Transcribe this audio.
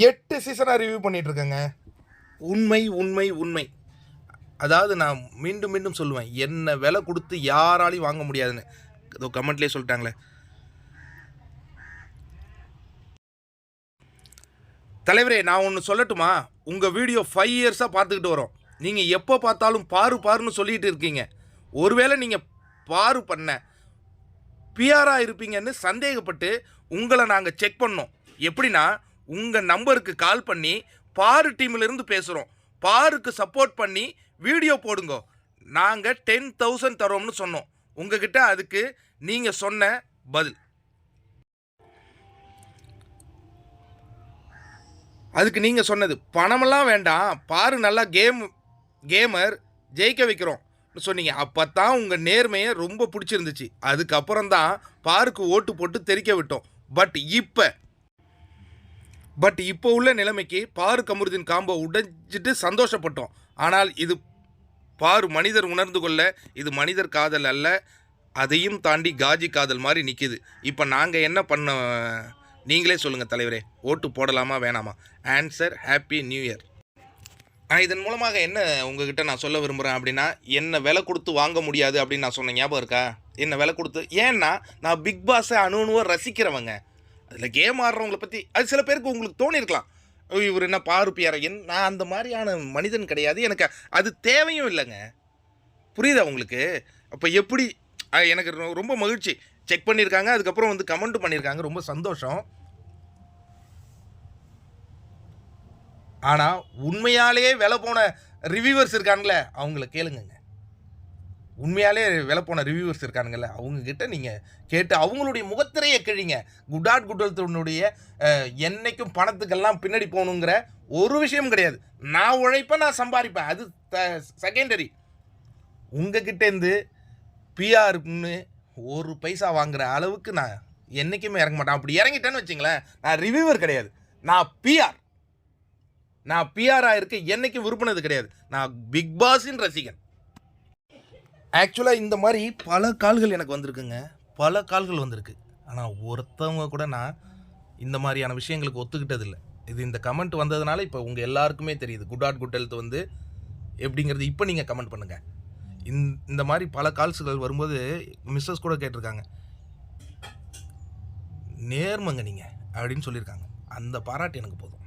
8 சீசனாக review பண்ணிகிட்ருக்கேங்க. உண்மை உண்மை உண்மை. அதாவது நான் மீண்டும் மீண்டும் சொல்லுவேன், என்ன விலை கொடுத்து யாராலையும் வாங்க முடியாதுன்னு. இதோ கமெண்ட்லேயே சொல்லிட்டாங்களே. தலைவரே, நான் ஒன்று சொல்லட்டுமா? உங்கள் வீடியோ 5 இயர்ஸாக பார்த்துக்கிட்டு வரோம். நீங்கள் எப்போ பார்த்தாலும் பாருன்னு சொல்லிகிட்டு இருக்கீங்க. ஒருவேளை நீங்கள் பண்ண பிஆராக இருப்பீங்கன்னு சந்தேகப்பட்டு உங்களை நாங்கள் செக் பண்ணோம். எப்படின்னா, உங்கள் நம்பருக்கு கால் பண்ணி பாரு டீம்லேருந்து பேசுகிறோம், பாருக்கு சப்போர்ட் பண்ணி வீடியோ போடுங்க, நாங்கள் 10,000 தரோம்னு சொன்னோம். உங்ககிட்ட அதுக்கு நீங்கள் சொன்ன பதில், அதுக்கு நீங்கள் சொன்னது பணமெல்லாம் வேண்டாம், பாரு நல்லா கேமர் ஜெயிக்க வைக்கிறோம் சொன்னீங்க. அப்போ தான் உங்கள் நேர்மையை ரொம்ப பிடிச்சிருந்துச்சு. அதுக்கப்புறம் தான் பாருக்கு ஓட்டு போட்டு தெரிக்க விட்டோம். பட் இப்போ உள்ள நிலைமைக்கு பாரு கமருதீன் காம்போ உடைஞ்சிட்டு சந்தோஷப்பட்டோம். ஆனால் இது பாரு மனிதர் உணர்ந்து கொள்ள இது மனிதர் காதல் அல்ல, அதையும் தாண்டி காஜி காதல் மாதிரி நிற்கிது. இப்போ நாங்கள் என்ன பண்ண, நீங்களே சொல்லுங்கள் தலைவரே. ஓட்டு போடலாமா வேணாமா? Answer happy new year. இதன் மூலமாக என்ன உங்ககிட்ட நான் சொல்ல விரும்புகிறேன் அப்படின்னா, என்ன விலை கொடுத்து வாங்க முடியாது அப்படின்னு நான் சொன்னேன், ஞாபகம் இருக்கா? என்ன விலை கொடுத்து, ஏன்னா நான் பிக் பாஸை அணுவ ரசிக்கிறவங்க. அதில் கேம் ஆடுறவங்களை பற்றி அது சில பேருக்கு உங்களுக்கு தோணியிருக்கலாம், இவர் என்ன பாருப்பியார. நான் அந்த மாதிரியான மனிதன் கிடையாது, எனக்கு அது தேவையும் இல்லைங்க. புரியுதா உங்களுக்கு? அப்போ எப்படி எனக்கு ரொம்ப மகிழ்ச்சி. செக் பண்ணியிருக்காங்க, அதுக்கப்புறம் வந்து கமெண்ட் பண்ணியிருக்காங்க, ரொம்ப சந்தோஷம். ஆனால் உண்மையாலேயே விலை போன ரிவ்யூவர்ஸ் இருக்கானுங்களே, அவங்கள கேளுங்க. உண்மையாலே விலை போன ரிவ்யூவர்ஸ் இருக்கானுங்களே, அவங்கக்கிட்ட நீங்கள் கேட்டு அவங்களுடைய முகத்திரையை கிழிங்க. குட்டல்தனுடைய என்னைக்கும் பணத்துக்கெல்லாம் பின்னாடி போகணுங்கிற ஒரு விஷயம் கிடையாது. நான் உழைப்பேன், நான் சம்பாதிப்பேன், அது செகண்டரி. உங்ககிட்டேருந்து பிஆர்னு ஒரு பைசா வாங்குகிற அளவுக்கு நான் என்றைக்குமே இறங்க மாட்டேன். அப்படி இறங்கிட்டேன்னு வச்சிங்களேன், நான் ரிவ்யூவர் கிடையாது, நான் பிஆர். நான் பிஆராக இருக்க என்றைக்கும் விரும்பினது கிடையாது. நான் பிக் பாஸின் ரசிகன். ஆக்சுவலாக இந்த மாதிரி பல கால்கள் எனக்கு வந்திருக்குங்க, பல கால்கள் வந்திருக்கு. ஆனால் ஒருத்தவங்க கூட நான் இந்த மாதிரியான விஷயங்களுக்கு ஒத்துக்கிட்டதில்லை. இது இந்த கமெண்ட் வந்ததுனால இப்போ உங்கள் எல்லாருக்குமே தெரியுது குட் ஹெல்த் வந்து எப்படிங்கிறது. இப்போ நீங்கள் கமெண்ட் பண்ணுங்கள். இந்த மாதிரி பல கால்ஸுகள் வரும்போது மிஸ்ஸஸ் கூட கேட்டிருக்காங்க, நேர்மங்க நீங்கள் அப்படின்னு சொல்லியிருக்காங்க. அந்த பாராட்டு எனக்கு போதும்.